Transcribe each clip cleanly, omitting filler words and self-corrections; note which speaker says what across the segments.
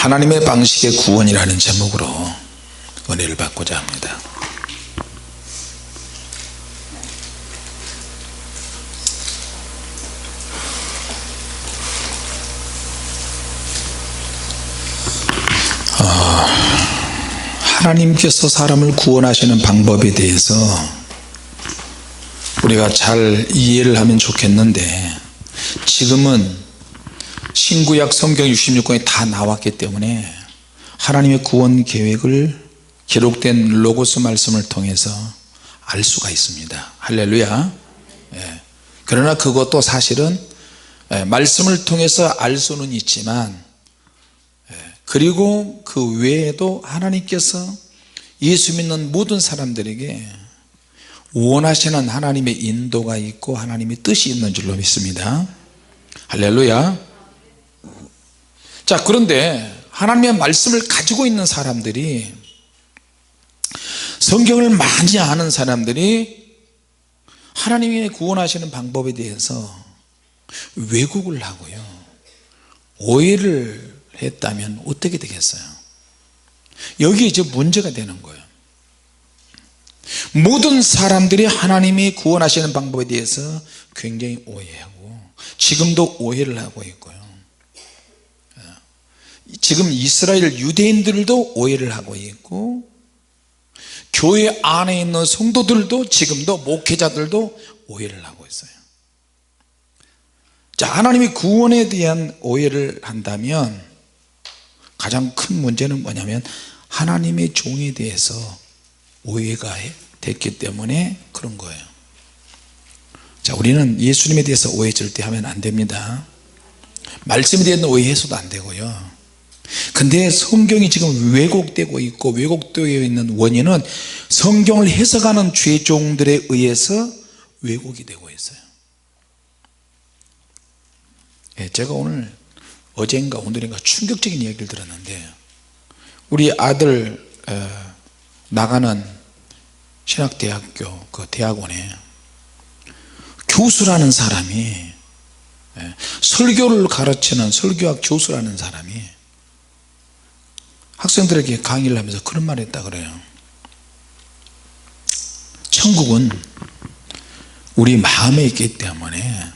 Speaker 1: 하나님의 방식의 구원이라는 제목으로 은혜를 받고자 합니다. 하나님께서 사람을 구원하시는 방법에 대해서 우리가 잘 이해를 하면 좋겠는데, 지금은 신구약 성경 66권이 다 나왔기 때문에 하나님의 구원 계획을 기록된 로고스 말씀을 통해서 알 수가 있습니다. 할렐루야. 그러나 그것도 사실은 말씀을 통해서 알 수는 있지만, 그리고 그 외에도 하나님께서 예수 믿는 모든 사람들에게 원하시는 하나님의 인도가 있고 하나님의 뜻이 있는 줄로 믿습니다. 할렐루야. 자, 그런데 하나님의 말씀을 가지고 있는 사람들이, 성경을 많이 아는 사람들이 하나님의 구원하시는 방법에 대해서 왜곡을 하고요, 오해를 했다면 어떻게 되겠어요? 여기 이제 문제가 되는 거예요. 모든 사람들이 하나님이 구원하시는 방법에 대해서 굉장히 오해하고, 지금도 오해를 하고 있고요, 지금 이스라엘 유대인들도 오해를 하고 있고, 교회 안에 있는 성도들도, 지금도 목회자들도 오해를 하고 있어요. 자, 하나님이 구원에 대한 오해를 한다면 가장 큰 문제는 뭐냐면 하나님의 종에 대해서 오해가 됐기 때문에 그런 거예요. 자, 우리는 예수님에 대해서 오해 절대 하면 안 됩니다. 말씀에 대한 오해 해서도 안 되고요. 근데 성경이 지금 왜곡되고 있고, 왜곡되어 있는 원인은 성경을 해석하는 죄종들에 의해서 왜곡이 되고 있어요. 제가 어젠가 오늘인가 충격적인 이야기를 들었는데, 우리 아들 나가는 신학대학교 그 대학원에 교수라는 사람이, 설교를 가르치는 설교학 교수라는 사람이 학생들에게 강의를 하면서 그런 말을 했다 그래요. 천국은 우리 마음에 있기 때문에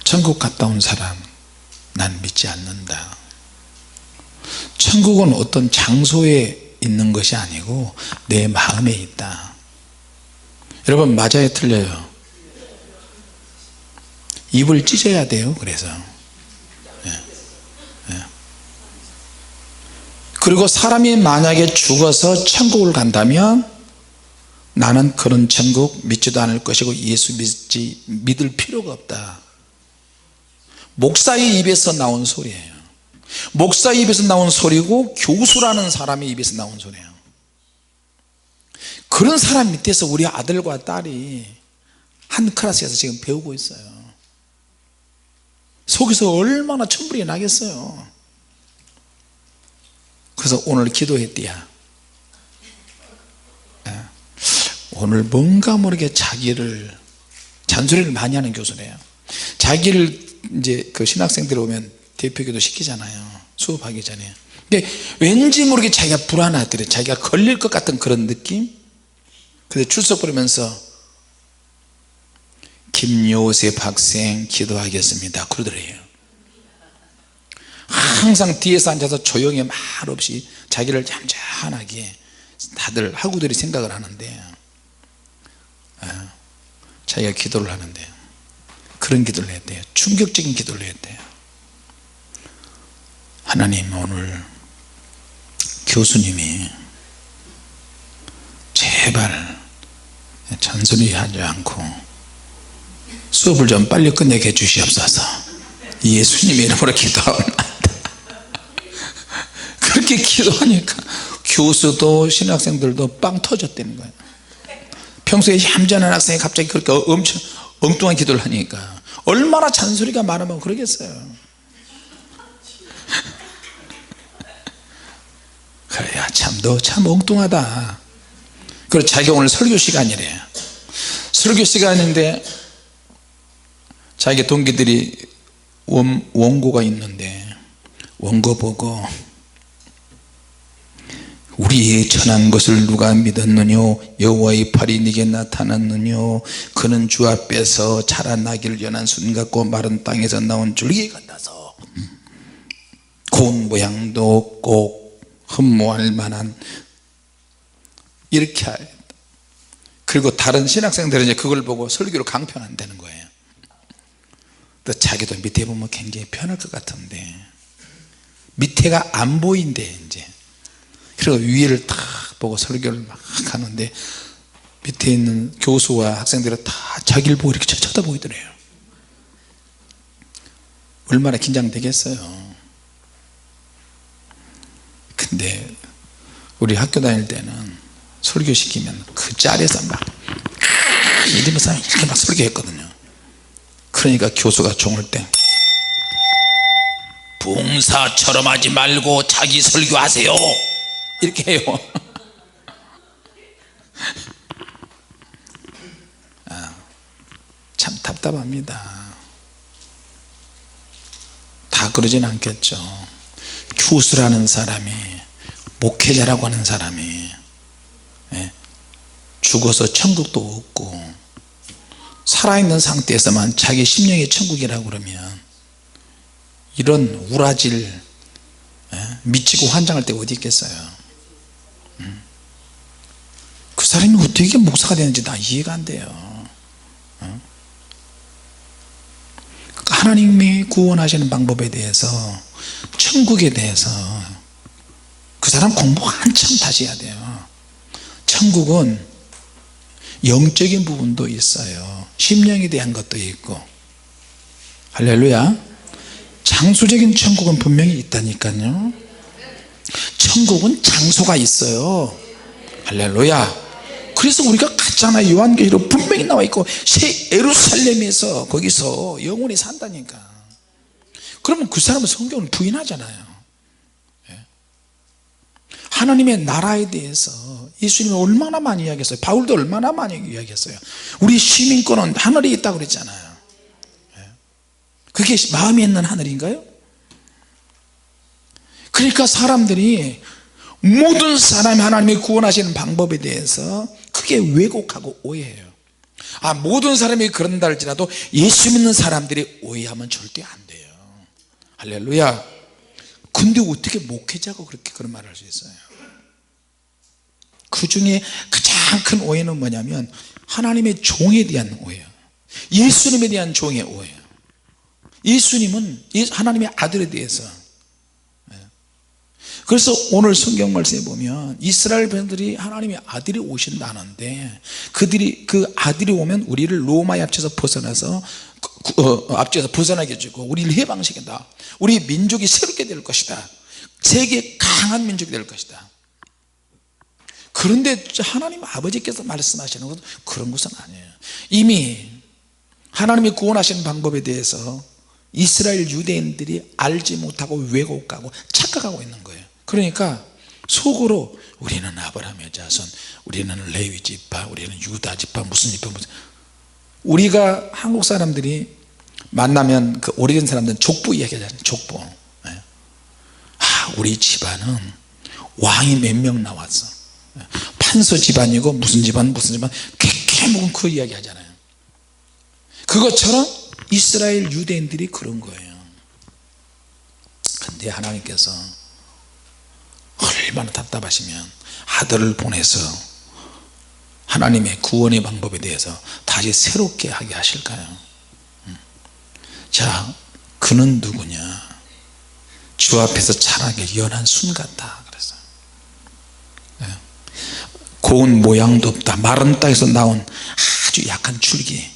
Speaker 1: 천국 갔다 온 사람 난 믿지 않는다. 천국은 어떤 장소에 있는 것이 아니고 내 마음에 있다. 여러분, 맞아요, 틀려요? 입을 찢어야 돼요. 그래서 그리고 사람이 만약에 죽어서 천국을 간다면 나는 그런 천국 믿지도 않을 것이고 예수 믿을 필요가 없다. 목사의 입에서 나온 소리예요. 목사의 입에서 나온 소리고 교수라는 사람의 입에서 나온 소리예요. 그런 사람 밑에서 우리 아들과 딸이 한 클래스에서 지금 배우고 있어요. 속에서 얼마나 천불이 나겠어요. 그래서 오늘 기도했대야. 오늘 뭔가 모르게 자기를 잔소리를 많이 하는 교수래요. 자기를 이제 그 신학생들 오면 대표기도 시키잖아요, 수업하기 전에. 근데 왠지 모르게 자기가 불안하더래. 자기가 걸릴 것 같은 그런 느낌. 근데 출석 부르면서 김요셉 학생 기도하겠습니다 그러더래요. 항상 뒤에서 앉아서 조용히 말 없이 자기를 잠잠하게 다들 학우들이 생각을 하는데, 자기가 기도를 하는데 그런 기도를 했대요. 충격적인 기도를 했대요. 하나님, 오늘 교수님이 제발 잔소리하지 않고 수업을 좀 빨리 끝내게 해주시옵소서. 예수님의 이름으로 기도합니다. 그렇게 기도하니까 교수도 신학생들도 빵 터졌다는 거예요. 평소에 얌전한 학생이 갑자기 그렇게 엄청 엉뚱한 기도를 하니까 얼마나 잔소리가 많으면 그러겠어요. 그래야 참 너 참 엉뚱하다. 그리고 자기가 오늘 설교 시간이래요. 설교 시간인데 자기 동기들이 원고가 있는데 원고 보고 우리 전한 것을 누가 믿었느뇨 여호와의 팔이 네게 나타났느뇨 그는 주 앞에서 자라나기를 연한 순 같고 마른 땅에서 나온 줄기 같아서 고운 모양도 없고 흠모할 만한 이렇게 해야 된다. 그리고 다른 신학생들은 이제 그걸 보고 설교를 강평한다는 거예요. 또 자기도 밑에 보면 굉장히 편할 것 같은데 밑에가 안 보인대 이제. 그리고 위를 딱 보고 설교를 막 하는데 밑에 있는 교수와 학생들은 다 자기를 보고 이렇게 쳐다보이더래요. 얼마나 긴장되겠어요. 근데 우리 학교 다닐 때는 설교시키면 그 자리에서 막 이러면서 이렇게 막 설교했거든요. 그러니까 교수가 종을 때 봉사처럼 하지 말고 자기 설교하세요 이렇게 해요. 참 답답합니다. 다 그러진 않겠죠. 교수라는 사람이 목회자라고 하는 사람이 죽어서 천국도 없고 살아있는 상태에서만 자기 심령이 천국이라고 그러면 이런 우라질 미치고 환장할 때가 어디 있겠어요. 그 사람이 어떻게 목사가 되는지 나 이해가 안 돼요. 하나님이 구원하시는 방법에 대해서 천국에 대해서 그 사람 공부 한참 다시 해야 돼요. 천국은 영적인 부분도 있어요. 심령에 대한 것도 있고. 할렐루야. 장소적인 천국은 분명히 있다니까요. 천국은 장소가 있어요. 할렐루야. 그래서 우리가 갔잖아요. 요한계시록 분명히 나와 있고 새 예루살렘에서 거기서 영원히 산다니까. 그러면 그 사람은 성경을 부인하잖아요. 하나님의 나라에 대해서 예수님이 얼마나 많이 이야기했어요. 바울도 얼마나 많이 이야기했어요. 우리 시민권은 하늘에 있다고 그랬잖아요. 그게 마음에 있는 하늘인가요? 그러니까 사람들이 모든 사람이 하나님이 구원하시는 방법에 대해서 크게 왜곡하고 오해해요. 모든 사람이 그런다 할지라도 예수 믿는 사람들이 오해하면 절대 안 돼요. 할렐루야. 근데 어떻게 목회자가 그렇게 그런 말을 할 수 있어요? 그 중에 가장 큰 오해는 뭐냐면 하나님의 종에 대한 오해예요. 예수님에 대한 종의 오해예요. 예수님은 하나님의 아들에 대해서. 그래서 오늘 성경 말씀에 보면 이스라엘 백성들이 하나님의 아들이 오신다는데 그 아들이 오면 우리를 로마의 압제에서 벗어나서 압제에서 벗어나게 해주고 우리를 해방시킨다. 우리 민족이 새롭게 될 것이다. 세계 강한 민족이 될 것이다. 그런데 하나님 아버지께서 말씀하시는 것은 그런 것은 아니에요. 이미 하나님이 구원하시는 방법에 대해서 이스라엘 유대인들이 알지 못하고 왜곡하고 착각하고 있는 거예요. 그러니까 속으로 우리는 아브라함의 자손, 우리는 레위 지파, 우리는 유다 지파, 무슨 지파, 무슨. 우리가 한국 사람들이 만나면 그 오래된 사람들은 족보 이야기하잖아요. 족보. 우리 집안은 왕이 몇 명 나왔어. 판서 집안이고 무슨 집안 무슨 집안 개개목은 그 이야기 하잖아요. 그것처럼 이스라엘 유대인들이 그런 거예요. 근데 하나님께서 얼마나 답답하시면 아들을 보내서 하나님의 구원의 방법에 대해서 다시 새롭게 하게 하실까요? 자, 그는 누구냐? 주 앞에서 자라게 연한 순 같다 그랬어요. 고운 모양도 없다. 마른 땅에서 나온 아주 약한 줄기.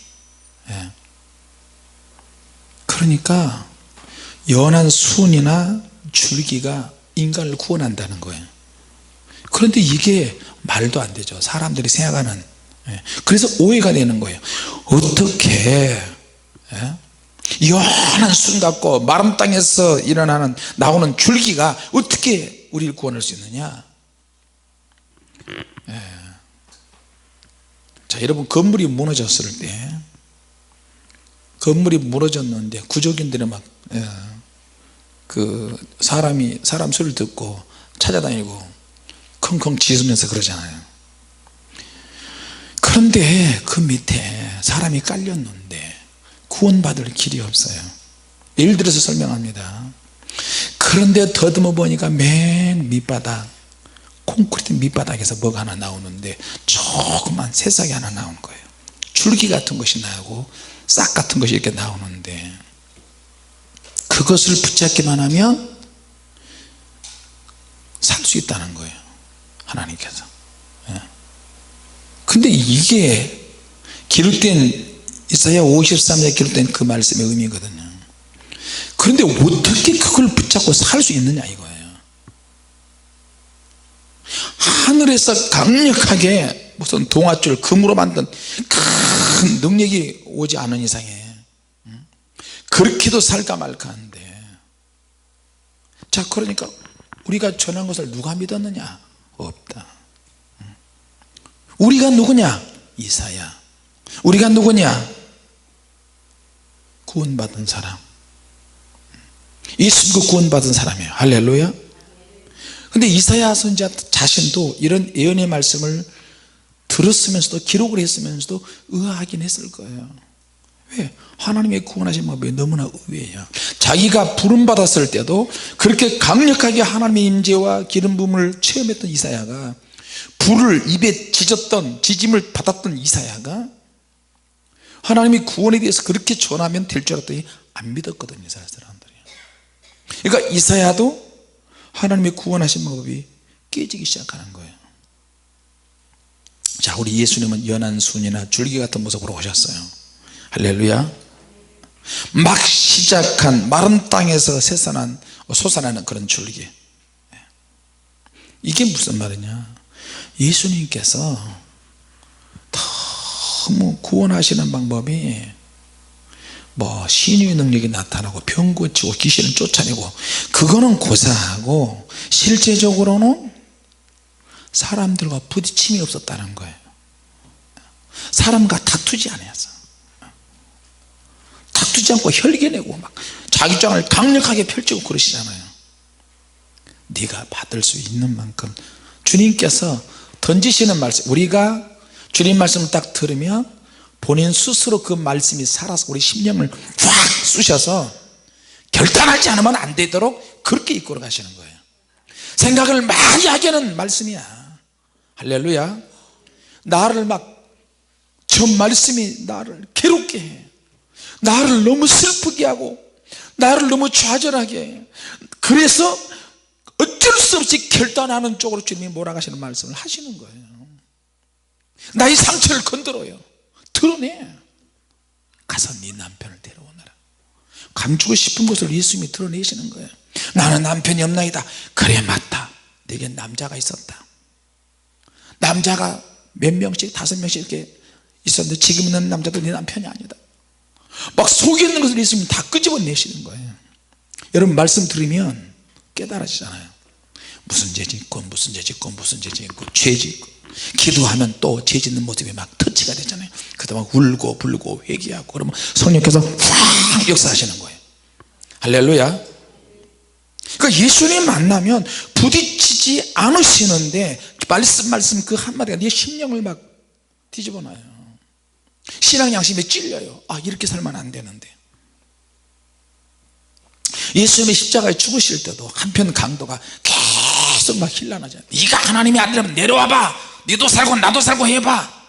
Speaker 1: 그러니까 연한 순이나 줄기가 인간을 구원한다는 거예요. 그런데 이게 말도 안 되죠. 사람들이 생각하는. 그래서 오해가 되는 거예요. 어떻게 연한 순 같고 마른 땅에서 나오는 줄기가 어떻게 우리를 구원할 수 있느냐? 자, 여러분, 건물이 무너졌을 때, 건물이 무너졌는데 구조견들이 막 사람이 사람 소리를 듣고 찾아다니고 컹컹 짖으면서 그러잖아요. 그런데 그 밑에 사람이 깔렸는데 구원받을 길이 없어요. 예를 들어서 설명합니다. 그런데 더듬어 보니까 맨 밑바닥, 콘크리트 밑바닥에서 뭐가 하나 나오는데 조그만 새싹이 하나 나오는 거예요. 줄기 같은 것이 나오고 싹 같은 것이 이렇게 나오는데 그것을 붙잡기만 하면 살 수 있다는 거예요, 하나님께서. 근데 이게 기록된 이사야 53장에 기록된 그 말씀의 의미거든요. 그런데 어떻게 그걸 붙잡고 살 수 있느냐 이거예요. 하늘에서 강력하게 무슨 동아줄 금으로 만든 큰 능력이 오지 않은 이상에 그렇게도 살까 말까 하는데, 자 그러니까 우리가 전한 것을 누가 믿었느냐? 없다. 우리가 누구냐? 이사야. 우리가 누구냐? 구원받은 사람, 예수 믿고 구원받은 사람이에요. 할렐루야. 근데 이사야 선지자 자신도 이런 예언의 말씀을 들었으면서도 기록을 했으면서도 의아하긴 했을 거예요. 왜? 하나님의 구원하신 법이 너무나 의외예요. 자기가 부름 받았을 때도 그렇게 강력하게 하나님의 임재와 기름 부음을 체험했던 이사야가, 불을 입에 지짐을 받았던 이사야가 하나님의 구원에 대해서 그렇게 전하면 될 줄 알았더니 안 믿었거든요, 이스라엘 사람들이. 그러니까 이사야도 하나님의 구원하신 법이 깨지기 시작하는 거예요. 자, 우리 예수님은 연한 순이나 줄기 같은 모습으로 오셨어요. 할렐루야. 막 시작한 마른 땅에서 솟아나는 그런 줄기. 이게 무슨 말이냐? 예수님께서 너무 구원하시는 방법이 뭐 신유의 능력이 나타나고 병 고치고 귀신을 쫓아내고 그거는 고사하고 실제적으로는 사람들과 부딪힘이 없었다는 거예요. 사람과 다투지 않았어. 다투지 않고 혈기내고 막 자기 주장을 강력하게 펼치고 그러시잖아요. 네가 받을 수 있는 만큼 주님께서 던지시는 말씀, 우리가 주님 말씀을 딱 들으면 본인 스스로 그 말씀이 살아서 우리 심령을 확 쑤셔서 결단하지 않으면 안 되도록 그렇게 이끌어 가시는 거예요. 생각을 많이 하게 하는 말씀이야. 할렐루야. 나를 저 말씀이 나를 괴롭게 해, 나를 너무 슬프게 하고 나를 너무 좌절하게 해. 그래서 어쩔 수 없이 결단하는 쪽으로 주님이 몰아가시는 말씀을 하시는 거예요. 나의 상처를 건드려요. 드러내. 가서 네 남편을 데려오너라. 감추고 싶은 것을 예수님이 드러내시는 거예요. 나는 남편이 없나이다. 그래, 맞다. 내게 남자가 있었다. 남자가 몇 명씩, 5명씩 이렇게 있었는데 지금 있는 남자도 네 남편이 아니다. 막 속에 있는 것을 예수님이 다 끄집어내시는 거예요. 여러분 말씀 들으면 깨달아지잖아요. 무슨 죄 짓고 무슨 죄 짓고 무슨 죄 짓고 죄 짓고, 기도하면 또 죄 짓는 모습이 막 터치가 되잖아요. 그러다 막 울고 불고 회개하고 그러면 성령께서 확 역사하시는 거예요. 할렐루야. 그러니까 예수님 만나면 부딪히지 않으시는데 말씀 그 한마디가 네 심령을 막 뒤집어 놔요. 신앙 양심에 찔려요. 아, 이렇게 살면 안 되는데. 예수님이 십자가에 죽으실 때도 한편 강도가 계속 막 힐난하잖아요. 네가 하나님의 아들이라면 내려와봐, 너도 살고 나도 살고 해봐.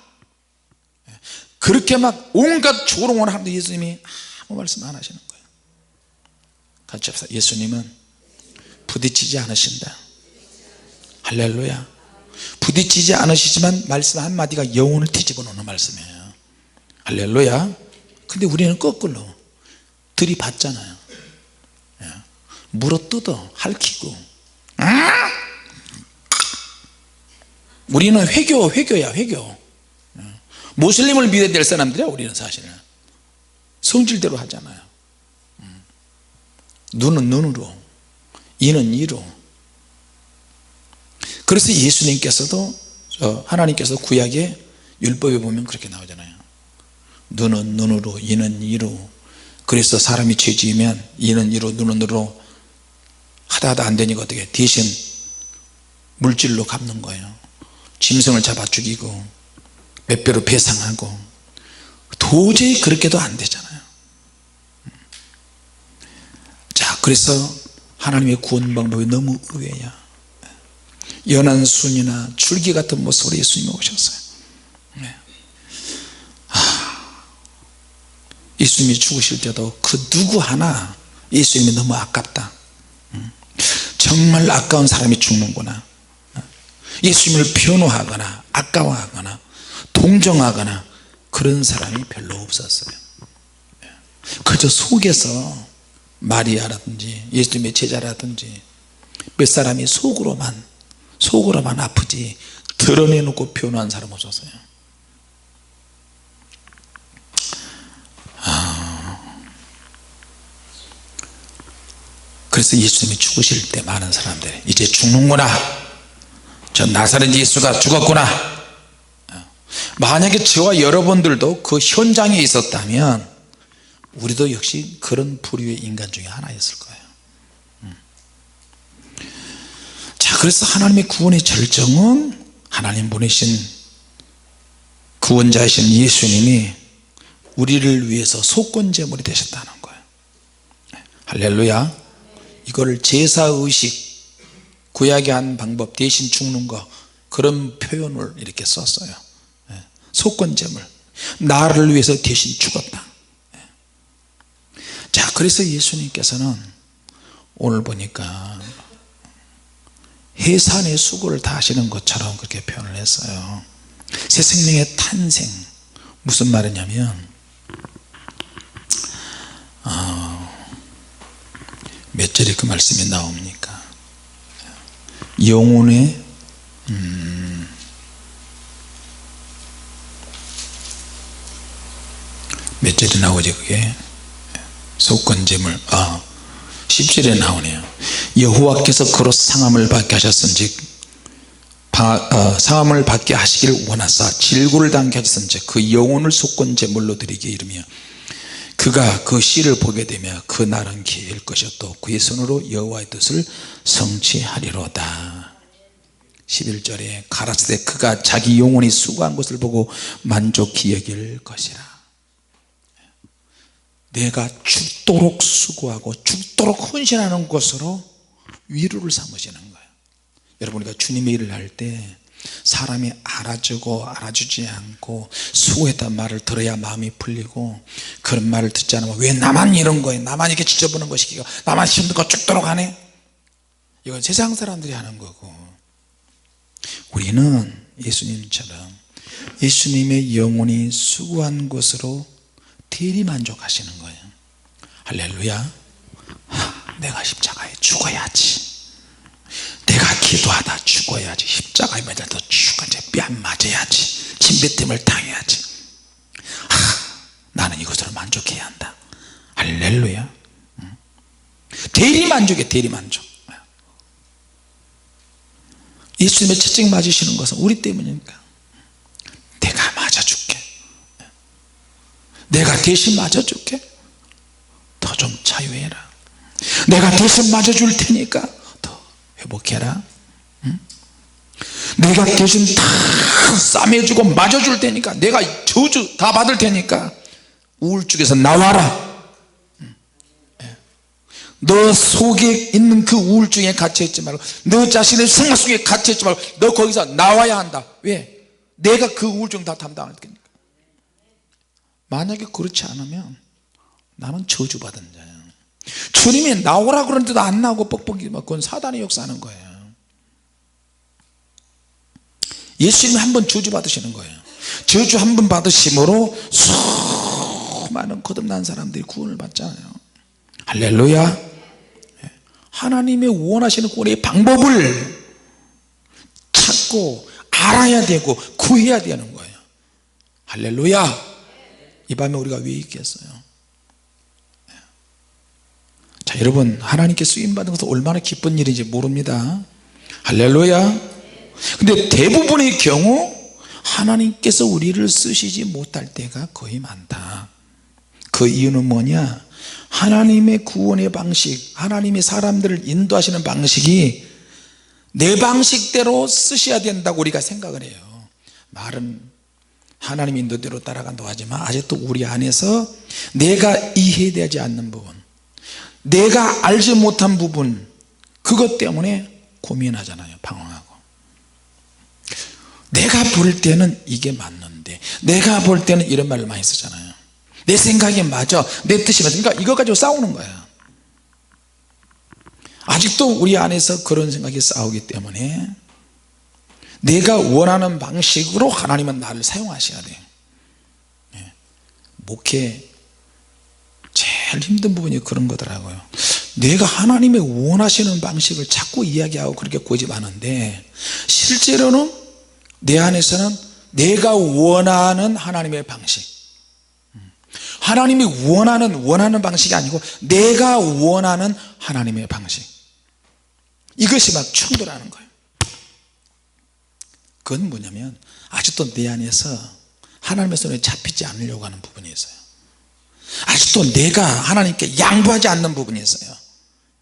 Speaker 1: 그렇게 막 온갖 조롱을 하는데 예수님이 아무 말씀 안 하시는 거예요. 같이 합시다. 예수님은 부딪히지 않으신다. 할렐루야. 부딪히지 않으시지만 말씀 한마디가 영혼을 뒤집어 놓는 말씀이에요. 할렐루야. 근데 우리는 거꾸로 들이받잖아요. 물어뜯어 핥히고. 우리는 회교야. 회교. 모슬림을 믿어야 될 사람들이야. 우리는 사실은 성질대로 하잖아요. 눈은 눈으로, 이는 이로. 그래서 예수님께서도, 하나님께서 구약의 율법에 보면 그렇게 나오잖아요. 눈은 눈으로, 이는 이로. 그래서 사람이 죄 지으면 이는 이로, 눈은 눈으로 하다 안 되니까 어떻게 대신 물질로 갚는 거예요. 짐승을 잡아 죽이고 몇 배로 배상하고. 도저히 그렇게도 안 되잖아요. 자, 그래서 하나님의 구원 방법이 너무 의외야. 연한 순이나 줄기 같은 모습으로 예수님이 오셨어요. 예수님이 죽으실 때도 그 누구 하나 예수님이 너무 아깝다, 정말 아까운 사람이 죽는구나, 예수님을 변호하거나 아까워하거나 동정하거나 그런 사람이 별로 없었어요. 그저 속에서 마리아라든지 예수님의 제자라든지 몇 사람이 속으로만 아프지 드러내놓고 변호한 사람 없었어요. 그래서 예수님이 죽으실 때 많은 사람들이 이제 죽는구나, 저 나사렛 예수가 죽었구나. 만약에 저와 여러분들도 그 현장에 있었다면 우리도 역시 그런 부류의 인간 중에 하나였을 거예요. 자, 그래서 하나님의 구원의 절정은 하나님 보내신 구원자이신 예수님이 우리를 위해서 속건제물이 되셨다는 거예요. 할렐루야. 이걸 제사의식, 구약의 한 방법, 대신 죽는 거, 그런 표현을 이렇게 썼어요. 속건제물, 나를 위해서 대신 죽었다. 자, 그래서 예수님께서는 오늘 보니까 해산의 수고를 다 하시는 것처럼 그렇게 표현을 했어요. 새 생명의 탄생, 무슨 말이냐면 몇 절에 그 말씀이 나옵니까? 영혼의 몇 절에 나오지 그게? 속건제물 10절에 나오네요. 여호와께서 그로 상함을 받게 하셨은즉 상함을 받게 하시기를 원하사 질고를 당케 하셨은즉 그 영혼을 속건제물로 드리게 이르며 그가 그 씨를 보게 되며 그 날은 기일 것이요 또 그의 손으로 여호와의 뜻을 성취하리로다. 11절에 가라사대 그가 자기 영혼이 수고한 것을 보고 만족히 여길 것이라. 내가 죽도록 수고하고 죽도록 헌신하는 것으로 위로를 삼으시는 거예요. 여러분, 우리가 주님의 일을 할 때 사람이 알아주고 알아주지 않고 수고했다는 말을 들어야 마음이 풀리고, 그런 말을 듣지 않으면 왜 나만 이런 거예요, 나만 이렇게 지저분한 거 시키고 나만 힘든 거 죽도록 하네, 이건 세상 사람들이 하는 거고, 우리는 예수님처럼 예수님의 영혼이 수고한 것으로 대리만족하시는 거예요. 할렐루야. 내가 십자가에 죽어야지, 내가 기도하다 죽어야지, 십자가에 매달려 죽어야지, 뺨 맞아야지, 침뱉음을 당해야지, 나는 이것으로 만족해야 한다. 할렐루야. 대리만족이에요. 대리만족. 예수님의 채찍 맞으시는 것은 우리 때문이니까 내가 맞아줄게, 내가 대신 맞아줄게, 더 좀 자유해라, 내가 대신 맞아줄 테니까 더 회복해라, 내가 대신 다 싸매주고 맞아줄 테니까, 내가 저주 다 받을 테니까 우울증에서 나와라. 너 속에 있는 그 우울증에 갇혀있지 말고, 너 자신의 생각 속에 갇혀있지 말고 너 거기서 나와야 한다. 왜? 내가 그 우울증 다 담당할 테니까. 만약에 그렇지 않으면 나는 저주받은 자야. 주님이 나오라 그러는데도 안 나오고 뻑뻑이 막, 그건 사단의 역사하는 거예요. 예수님이 한번 저주받으시는 거예요. 저주 한번 받으심으로 수많은 거듭난 사람들이 구원을 받잖아요. 할렐루야. 하나님의 원하시는 구원의 방법을 찾고 알아야 되고 구해야 되는 거예요. 할렐루야. 이 밤에 우리가 왜 있겠어요? 자, 여러분, 하나님께 쓰임받은 것은 얼마나 기쁜 일인지 모릅니다. 할렐루야. 근데 대부분의 경우 하나님께서 우리를 쓰시지 못할 때가 거의 많다. 그 이유는 뭐냐? 하나님의 구원의 방식, 하나님이 사람들을 인도하시는 방식이 내 방식대로 쓰셔야 된다고 우리가 생각을 해요. 말은 하나님 인도대로 따라간다고 하지만 아직도 우리 안에서 내가 이해되지 않는 부분, 내가 알지 못한 부분, 그것 때문에 고민하잖아요. 방황하고. 내가 볼 때는 이게 맞는데, 내가 볼 때는 이런 말을 많이 쓰잖아요. 내 생각이 맞아, 내 뜻이 맞아. 그러니까 이거 가지고 싸우는 거야. 아직도 우리 안에서 그런 생각이 싸우기 때문에 내가 원하는 방식으로 하나님은 나를 사용하셔야 돼요. 목회 제일 힘든 부분이 그런 거더라고요. 내가 하나님의 원하시는 방식을 자꾸 이야기하고 그렇게 고집하는데, 실제로는 내 안에서는 내가 원하는 하나님의 방식, 하나님이 원하는 방식이 아니고 내가 원하는 하나님의 방식, 이것이 막 충돌하는 거예요. 그건 뭐냐면 아직도 내 안에서 하나님의 손에 잡히지 않으려고 하는 부분이 있어요. 아직도 내가 하나님께 양보하지 않는 부분이 있어요.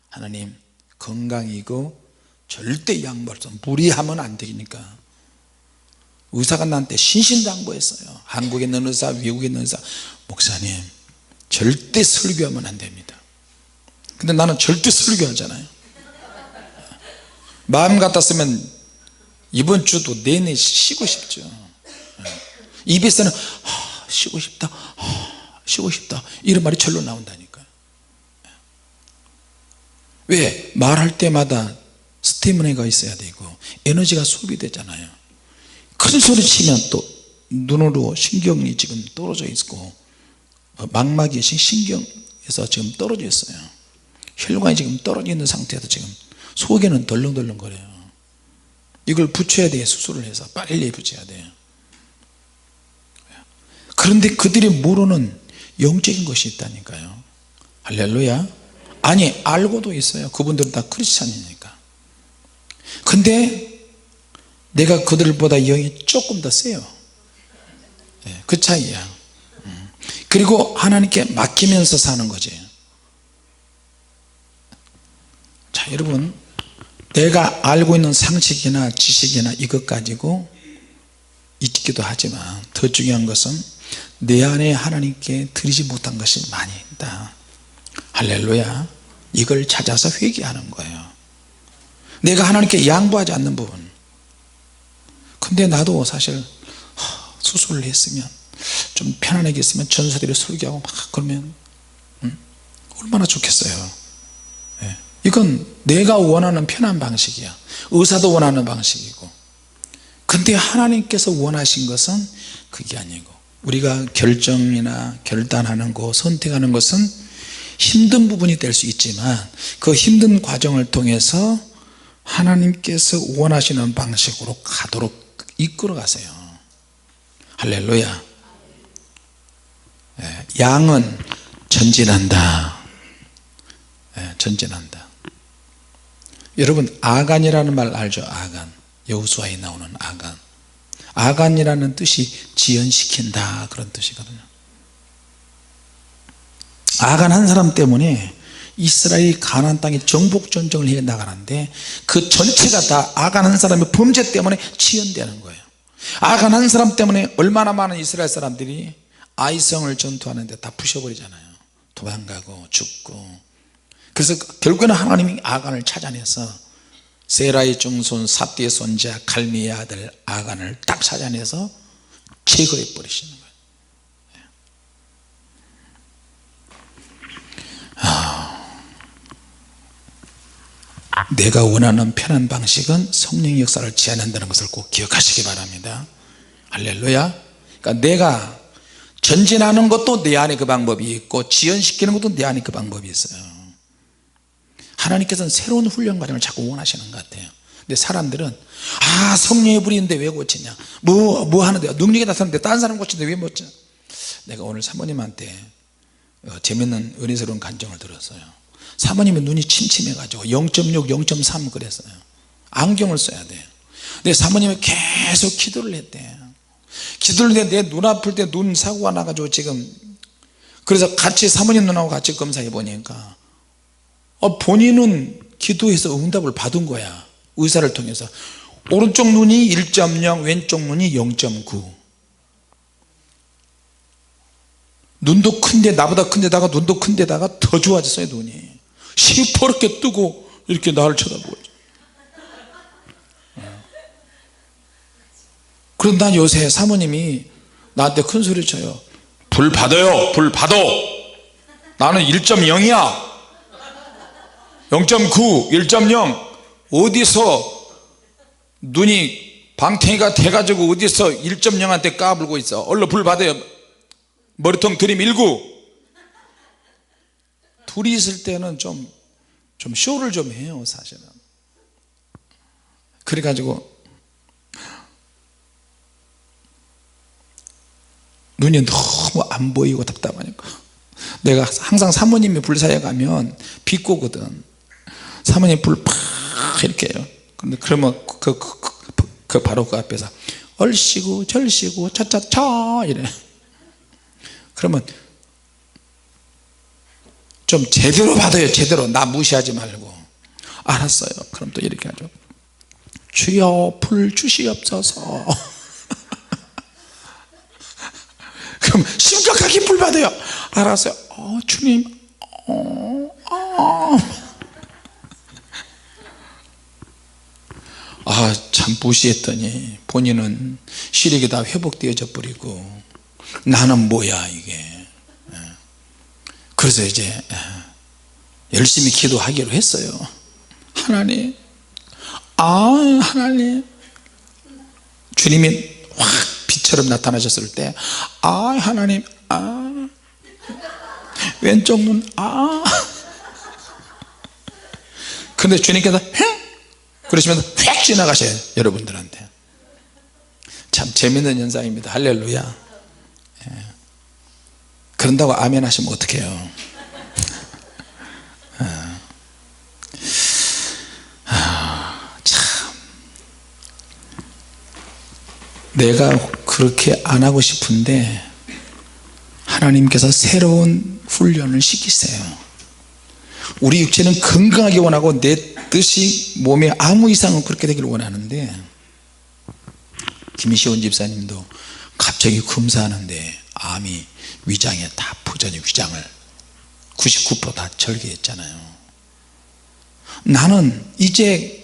Speaker 1: 하나님, 건강이고 절대 양보할 수 없어. 무리하면 안 되니까. 의사가 나한테 신신당부했어요. 한국에 있는 의사, 외국에 있는 의사, 목사님 절대 설교하면 안 됩니다. 근데 나는 절대 설교하잖아요. 마음 같았으면 이번 주도 내내 쉬고 싶죠. 입에서는 쉬고 싶다, 쉬고 싶다, 이런 말이 절로 나온다니까요. 왜? 말할 때마다 스태미나가 있어야 되고 에너지가 소비되잖아요. 큰 소리 치면 또 눈으로 신경이 지금 떨어져 있고, 망막이 신경에서 지금 떨어져 있어요. 혈관이 지금 떨어져 있는 상태에서 지금 속에는 덜렁덜렁 거려요. 이걸 붙여야 돼요. 수술을 해서 빨리 붙여야 돼요. 그런데 그들이 모르는 영적인 것이 있다니까요. 할렐루야. 아니, 알고도 있어요. 그분들은 다 크리스찬이니까. 근데 내가 그들보다 영이 조금 더 세요. 그 차이야. 그리고 하나님께 맡기면서 사는 거지. 자, 여러분, 내가 알고 있는 상식이나 지식이나 이것 가지고 있기도 하지만 더 중요한 것은 내 안에 하나님께 드리지 못한 것이 많이 있다. 할렐루야. 이걸 찾아서 회개하는 거예요. 내가 하나님께 양보하지 않는 부분. 근데 나도 사실 수술을 했으면 좀 편안하게 했으면 전사들이 설교하고 막 그러면 얼마나 좋겠어요. 이건 내가 원하는 편한 방식이야. 의사도 원하는 방식이고. 근데 하나님께서 원하신 것은 그게 아니고, 우리가 결정이나 결단하는 것, 선택하는 것은 힘든 부분이 될 수 있지만 그 힘든 과정을 통해서 하나님께서 원하시는 방식으로 가도록 이끌어 가세요. 할렐루야. 양은 전진한다. 전진한다. 여러분, 아간이라는 말 알죠? 아간. 여호수아에 나오는 아간. 아간이라는 뜻이 지연시킨다, 그런 뜻이거든요. 아간 한 사람 때문에 이스라엘이 가나안 땅에 정복전쟁을 해 나가는데 그 전체가 다 아간 한 사람의 범죄 때문에 지연되는 거예요. 아간 한 사람 때문에 얼마나 많은 이스라엘 사람들이 아이성을 전투하는데 다 부셔버리잖아요. 도망가고 죽고. 그래서 결국에는 하나님이 아간을 찾아내서 세라의 증손 삽디의 손자 갈미의 아들 아간을 딱 찾아내서 제거해 버리시는 거예요. 내가 원하는 편한 방식은 성령의 역사를 제한한다는 것을 꼭 기억하시기 바랍니다. 할렐루야. 그러니까 내가 전진하는 것도 내 안에 그 방법이 있고 지연시키는 것도 내 안에 그 방법이 있어요. 하나님께서는 새로운 훈련 과정을 자꾸 원하시는 것 같아요. 근데 사람들은 성령의 불이 있는데 왜 고치냐, 뭐 하는데, 능력이 나타나는데 다른 사람 고치는데 왜 못 고치냐. 내가 오늘 사모님한테 재밌는 은혜스러운 간증을 들었어요. 사모님의 눈이 침침해 가지고 0.6, 0.3 그랬어요. 안경을 써야 돼요. 근데 사모님이 계속 기도를 했대요. 기도를 했는데 내 눈 아플 때 눈 사고가 나가지고 지금 그래서 같이 사모님 누나하고 같이 검사해 보니까 본인은 기도해서 응답을 받은 거야. 의사를 통해서 오른쪽 눈이 1.0 왼쪽 눈이 0.9 눈도 큰데 나보다 큰데다가 눈도 큰데다가 더 좋아졌어요. 눈이 시퍼렇게 뜨고 이렇게 나를 쳐다보고. 그런데 난 요새 사모님이 나한테 큰 소리 쳐요. 불 받아요. 불 받아. 나는 1.0이야 0.9 1.0 어디서 눈이 방탱이가 돼가지고 어디서 1.0한테 까불고 있어. 얼른 불 받아요. 머리통 들이밀고. 둘이 있을 때는 좀 쇼를 좀 해요 사실은. 그래가지고 눈이 너무 안 보이고 답답하니까 내가 항상 사모님이 불사에 가면 비꼬거든. 사모님 불 팍 이렇게 해요. 근데 그러면 바로 그 앞에서 얼씨구 절씨구 차차차 이래. 그러면 좀 제대로 받아요. 제대로. 나 무시하지 말고. 알았어요. 그럼 또 이렇게 하죠. 주여 불 주시옵소서. 그럼 심각하게 불 받아요. 알았어요. 주님. 참 무시했더니 본인은 시력이 다 회복되어져 버리고 나는 뭐야 이게. 그래서 이제 열심히 기도하기로 했어요. 하나님, 하나님. 주님이 확 빛처럼 나타나셨을 때 하나님, 왼쪽 눈, 근데 주님께서 그러시면서 휙 지나가셔요. 여러분들한테. 참 재밌는 현상입니다. 할렐루야. 그런다고 아멘 하시면 어떡해요. 참 내가 그렇게 안 하고 싶은데 하나님께서 새로운 훈련을 시키세요. 우리 육체는 건강하게 원하고 내 뜻이 몸에 아무 이상은 그렇게 되기를 원하는데 김시원 집사님도 갑자기 검사하는데 암이 위장에 다 퍼져요. 위장을 99% 다 절개했잖아요. 나는 이제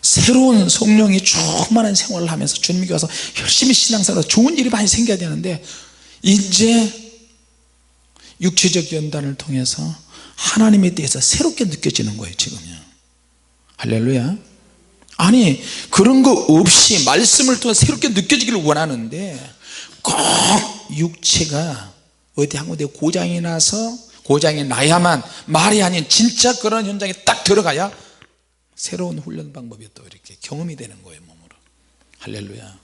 Speaker 1: 새로운 성령이 충만한 생활을 하면서 주님께 와서 열심히 신앙생활해서 좋은 일이 많이 생겨야 되는데 이제 육체적 연단을 통해서 하나님에 대해서 새롭게 느껴지는 거예요. 지금요. 할렐루야. 아니 그런 거 없이 말씀을 통해 새롭게 느껴지기를 원하는데 꼭 육체가 어디 한 군데 고장이 나서 고장이 나야만 말이 아닌 진짜 그런 현장에 딱 들어가야 새로운 훈련 방법이 또 이렇게 경험이 되는 거예요. 몸으로. 할렐루야.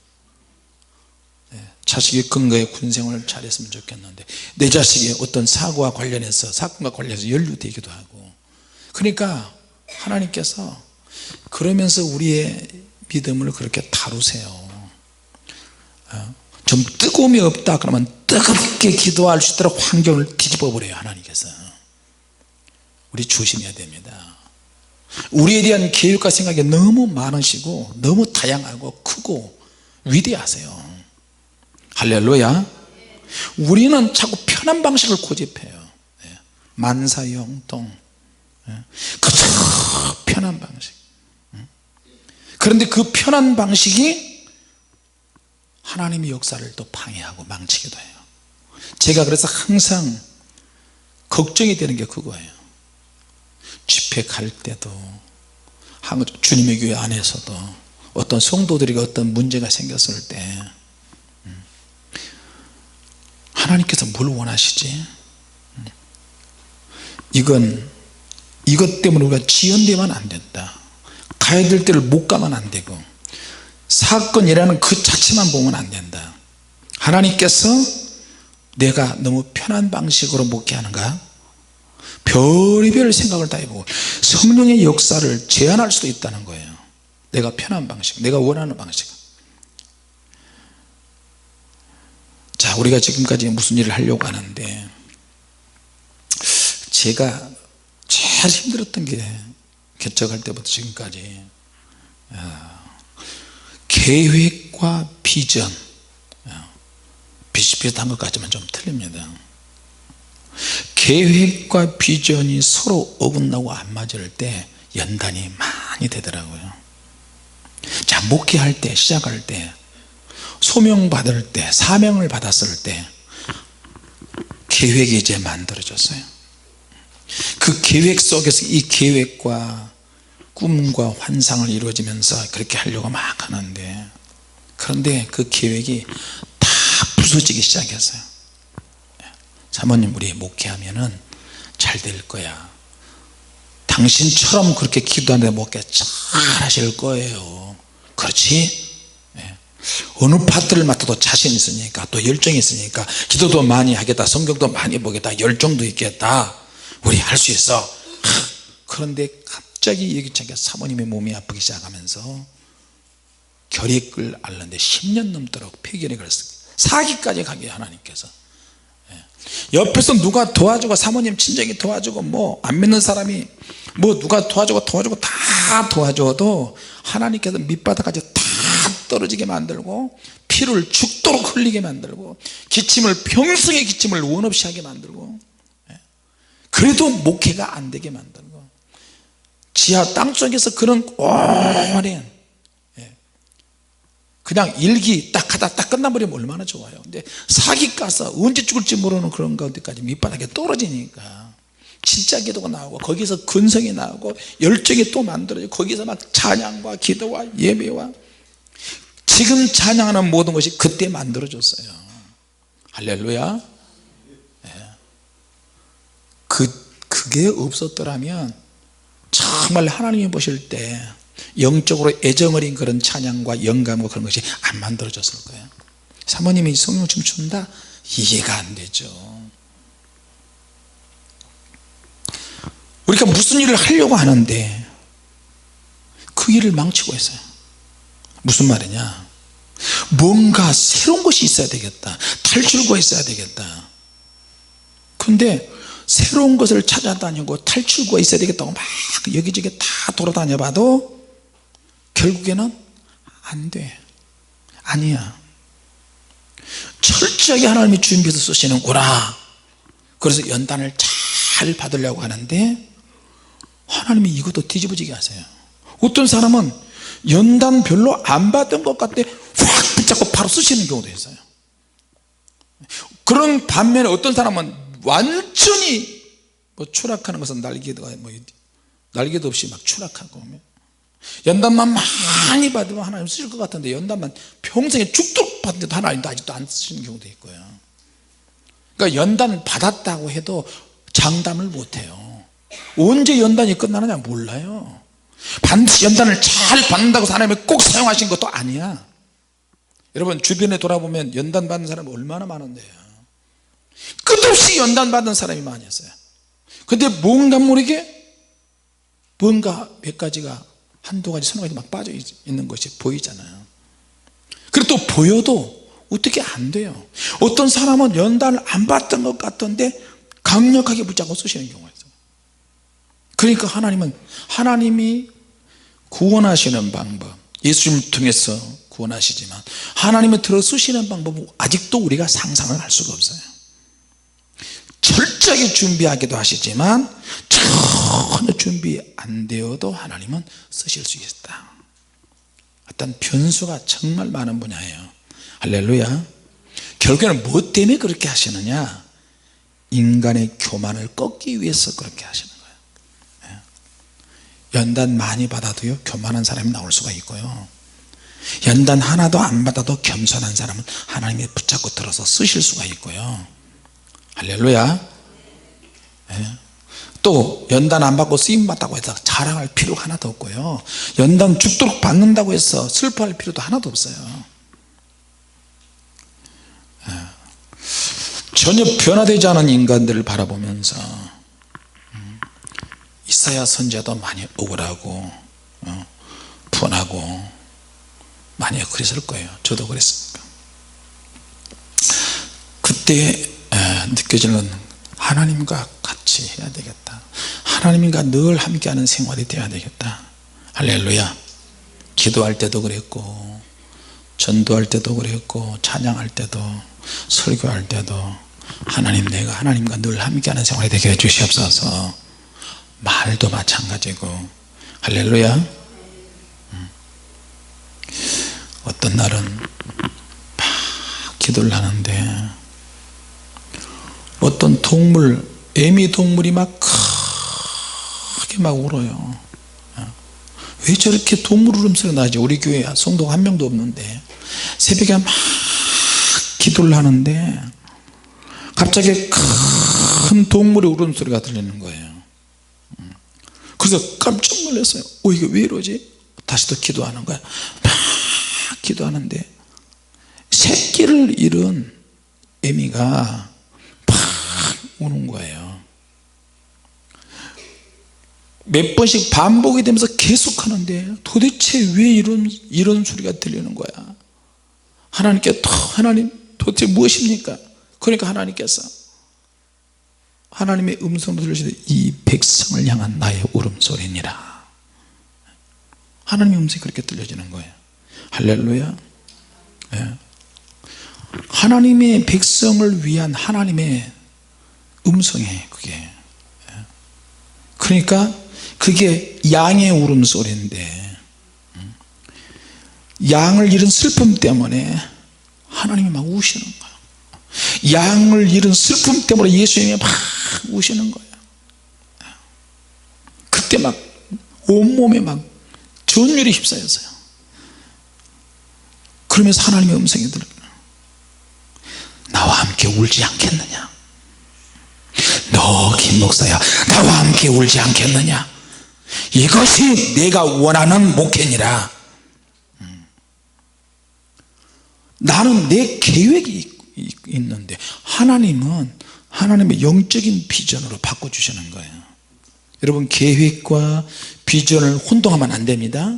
Speaker 1: 자식이 근거에 군생활을 잘했으면 좋겠는데 내 자식이 어떤 사고와 관련해서 사건과 관련해서 연루되기도 하고 그러니까 하나님께서 그러면서 우리의 믿음을 그렇게 다루세요. 좀 뜨거움이 없다 그러면 뜨겁게 기도할 수 있도록 환경을 뒤집어 버려요. 하나님께서. 우리 조심해야 됩니다. 우리에 대한 계획과 생각이 너무 많으시고 너무 다양하고 크고 위대하세요. 할렐루야. 우리는 자꾸 편한 방식을 고집해요. 만사형통 그저 편한 방식. 그런데 그 편한 방식이 하나님의 역사를 또 방해하고 망치기도 해요. 제가 그래서 항상 걱정이 되는 게 그거예요. 집회 갈 때도 주님의 교회 안에서도 어떤 성도들이 어떤 문제가 생겼을 때 하나님께서 뭘 원하시지? 이것 때문에 우리가 지연되면 안 된다. 가야 될 때를 못 가면 안 되고 사건이라는 그 자체만 보면 안 된다. 하나님께서 내가 너무 편한 방식으로 목회하는가? 별의별 생각을 다 해보고 성령의 역사를 제한할 수도 있다는 거예요. 내가 편한 방식, 내가 원하는 방식. 자, 우리가 지금까지 무슨 일을 하려고 하는데 제가 제일 힘들었던 게 개척할 때부터 지금까지 계획과 비전, 비슷비슷한 것 같지만 좀 틀립니다. 계획과 비전이 서로 어긋나고 안 맞을 때 연단이 많이 되더라고요. 자, 목회할 때, 시작할 때, 소명 받을 때, 사명을 받았을 때 계획이 이제 만들어졌어요. 그 계획 속에서 이 계획과 꿈과 환상을 이루어지면서 그렇게 하려고 막 하는데, 그런데 그 계획이 다 부서지기 시작했어요. 사모님, 우리 목회하면은 잘 될 거야, 당신처럼 그렇게 기도하는데 목회 잘 하실 거예요. 그렇지? 어느 파트를 맡아도 자신 있으니까, 또 열정이 있으니까 기도도 많이 하겠다, 성경도 많이 보겠다, 열정도 있겠다, 우리 할 수 있어. 그런데 갑자기 예기치 사모님의 몸이 아프기 시작하면서 결핵을 앓는데 10년 넘도록 폐결핵을 걸렸어요. 사기까지 가게 하나님께서. 옆에서 누가 도와주고, 사모님 친정이 도와주고, 뭐 안 믿는 사람이 뭐 누가 도와주고 다 도와줘도 하나님께서 밑바닥까지 다 떨어지게 만들고, 피를 죽도록 흘리게 만들고, 기침을, 평생의 기침을 원 없이 하게 만들고, 그래도 목회가 안 되게 만들고, 지하 땅속에서 그런 오랜 그냥 일기 딱 하다 딱 끝나버리면 얼마나 좋아요. 근데 사기 가서 언제 죽을지 모르는 그런 가운데까지 밑바닥에 떨어지니까 진짜 기도가 나오고, 거기서 근성이 나오고, 열정이 또 만들어지고, 거기서 막 찬양과 기도와 예배와, 지금 찬양하는 모든 것이 그때 만들어졌어요. 할렐루야. 그게 없었더라면 정말 하나님이 보실 때 영적으로 애정 어린 그런 찬양과 영감과 그런 것이 안 만들어졌을 거예요. 사모님이 성령 춤춘다? 이해가 안 되죠. 우리가 무슨 일을 하려고 하는데 그 일을 망치고 있어요. 무슨 말이냐, 뭔가 새로운 것이 있어야 되겠다, 탈출구가 있어야 되겠다. 근데 새로운 것을 찾아다니고 탈출구가 있어야 되겠다고 막 여기저기 다 돌아다녀 봐도 결국에는 안 돼. 아니야. 철저하게 하나님이 준비해서 쓰시는구나. 그래서 연단을 잘 받으려고 하는데 하나님이 이것도 뒤집어지게 하세요. 어떤 사람은 연단 별로 안 받은 것 같아 확 붙잡고 바로 쓰시는 경우도 있어요. 그런 반면에 어떤 사람은 완전히 뭐 추락하는 것은 날개도 없이 막 추락하고, 연단만 많이 받으면 하나님 쓰실 것 같은데 연단만 평생에 죽도록 받는데도 하나님도 아직도 안 쓰시는 경우도 있고요. 그러니까 연단 받았다고 해도 장담을 못해요. 언제 연단이 끝나느냐 몰라요. 반드시 연단을 잘 받는다고 해서 하나님이 꼭 사용하신 것도 아니야. 여러분 주변에 돌아보면 연단 받는 사람이 얼마나 많은데요. 끝없이 연단 받은 사람이 많이 있어요. 근데 뭔가 모르게 뭔가 몇 가지가 한두 가지 서너 가지 막 빠져 있는 것이 보이잖아요. 그리고 또 보여도 어떻게 안 돼요. 어떤 사람은 연단을 안 받던 것 같던데 강력하게 붙잡고 쓰시는 경우가 있어요. 그러니까 하나님이 구원하시는 방법, 예수님을 통해서 구원하시지만 하나님이 들어 쓰시는 방법은 아직도 우리가 상상을 할 수가 없어요. 철저하게 준비하기도 하시지만 전혀 준비 안 되어도 하나님은 쓰실 수 있다. 어떤 변수가 정말 많은 분야예요. 할렐루야. 결국에는 무엇 때문에 그렇게 하시느냐, 인간의 교만을 꺾기 위해서 그렇게 하시는 거예요. 연단 많이 받아도요 교만한 사람이 나올 수가 있고요, 연단 하나도 안 받아도 겸손한 사람은 하나님이 붙잡고 들어서 쓰실 수가 있고요. 할렐루야. 또 연단 안 받고 쓰임 받다고 해서 자랑할 필요가 하나도 없고요, 연단 죽도록 받는다고 해서 슬퍼할 필요도 하나도 없어요. 전혀 변화되지 않은 인간들을 바라보면서 이사야 선지자도 많이 억울하고 분하고 많이 그랬을 거예요. 저도 그랬습니다. 그때 느껴지는 하나님과 같이 같이 해야 되겠다. 하나님과 늘 함께하는 생활이 되어야 되겠다. 할렐루야. 기도할 때도 그랬고 전도할 때도 그랬고 찬양할 때도 설교할 때도 하나님, 내가 하나님과 늘 함께하는 생활이 되게 해주시옵소서. 말도 마찬가지고. 할렐루야. 어떤 날은 막 기도를 하는데 어떤 동물, 애미 동물이 막 크게 막 울어요. 왜 저렇게 동물 울음소리 나지? 우리 교회에 성도가 한 명도 없는데 새벽에 막 기도를 하는데 갑자기 큰 동물의 울음소리가 들리는 거예요. 그래서 깜짝 놀랐어요. 이게 왜 이러지? 다시 또 기도하는 거야. 막 기도하는데 새끼를 잃은 애미가 막 우는 거예요. 몇 번씩 반복이 되면서 계속 하는데 도대체 왜 이런 소리가 들리는 거야? 하나님께 하나님 도대체 무엇입니까? 그러니까 하나님께서 하나님의 음성을 들으시되 이 백성을 향한 나의 울음소리니라. 하나님의 음성이 그렇게 들려지는 거예요. 할렐루야. 예. 하나님의 백성을 위한 하나님의 음성이에요, 그게. 예. 그러니까 그게 양의 울음소리인데 양을 잃은 슬픔 때문에 하나님이 막 우시는 거예요. 양을 잃은 슬픔 때문에 예수님이 막 우시는 거예요. 그때 막 온몸에 막 전율이 휩싸였어요. 그러면서 하나님의 음성이 들려요. 나와 함께 울지 않겠느냐? 너 김 목사야, 나와 함께 울지 않겠느냐? 이것이 내가 원하는 목회니라. 나는 내 계획이 있는데 하나님은 하나님의 영적인 비전으로 바꿔주시는 거예요. 여러분, 계획과 비전을 혼동하면 안 됩니다.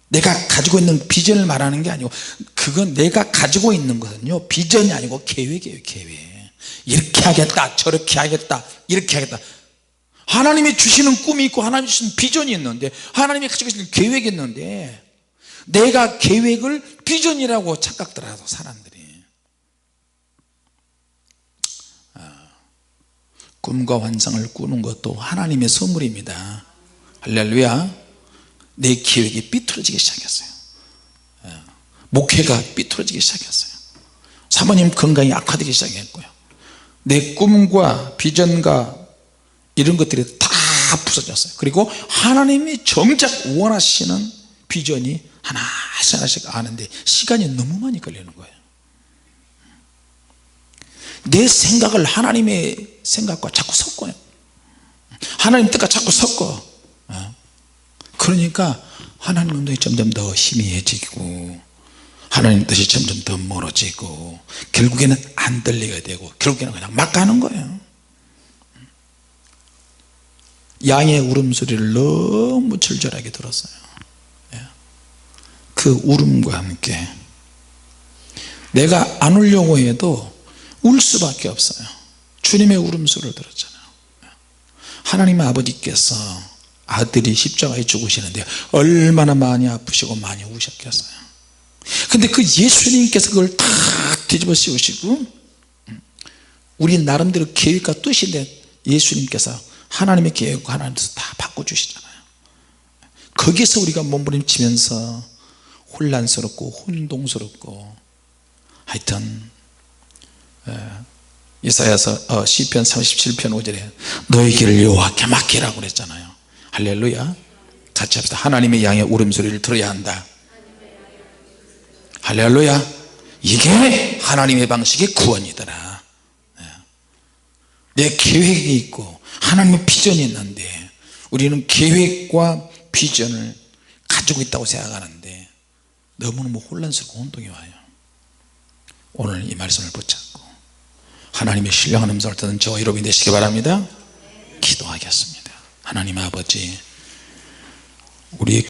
Speaker 1: 내가 가지고 있는 비전을 말하는 게 아니고, 그건 내가 가지고 있는 것은요 비전이 아니고 계획이에요. 계획. 이렇게 하겠다, 저렇게 하겠다, 이렇게 하겠다. 하나님이 주시는 꿈이 있고 하나님이 주시는 비전이 있는데, 하나님이 가지고 계시는 계획이 있는데 내가 계획을 비전이라고 착각들 하죠, 사람들이. 꿈과 환상을 꾸는 것도 하나님의 선물입니다. 할렐루야. 내 계획이 삐뚤어지기 시작했어요. 목회가 삐뚤어지기 시작했어요. 사모님 건강이 악화되기 시작했고요. 내 꿈과 비전과 이런 것들이 다 부서졌어요. 그리고 하나님이 정작 원하시는 비전이 하나씩 하나씩 아는데 시간이 너무 많이 걸리는 거예요. 내 생각을 하나님의 생각과 자꾸 섞어요. 하나님 뜻과 자꾸 섞어. 그러니까 하나님 음성이 점점 더 희미해지고 하나님 뜻이 점점 더 멀어지고 결국에는 안 들리게 되고 결국에는 그냥 막 가는 거예요. 양의 울음소리를 너무 절절하게 들었어요. 그 울음과 함께 내가 안 울려고 해도 울 수밖에 없어요. 주님의 울음소리를 들었잖아요. 하나님의 아버지께서 아들이 십자가에 죽으시는데 얼마나 많이 아프시고 많이 우셨겠어요. 근데 그 예수님께서 그걸 다 뒤집어 씌우시고 우리 나름대로 계획과 뜻인데 예수님께서 하나님의 계획과 하나님 뜻을 다 바꿔주시잖아요. 거기서 우리가 몸부림치면서 혼란스럽고 혼동스럽고 하여튼 이사야서 시편 37편 5절에 너의 길을 여호와께 맡기라고 그랬잖아요. 할렐루야. 같이 합시다. 하나님의 양의 울음소리를 들어야 한다. 할렐루야. 이게 하나님의 방식의 구원이더라. 내 계획이 있고 하나님의 비전이 있는데 우리는 계획과 비전을 가지고 있다고 생각하는데 너무너무 혼란스럽고 혼동이 와요. 오늘 이 말씀을 붙잡고 하나님의 신령한 음성을 듣는 저와 여러분이 되시기 바랍니다. 기도하겠습니다. 하나님 아버지, 우리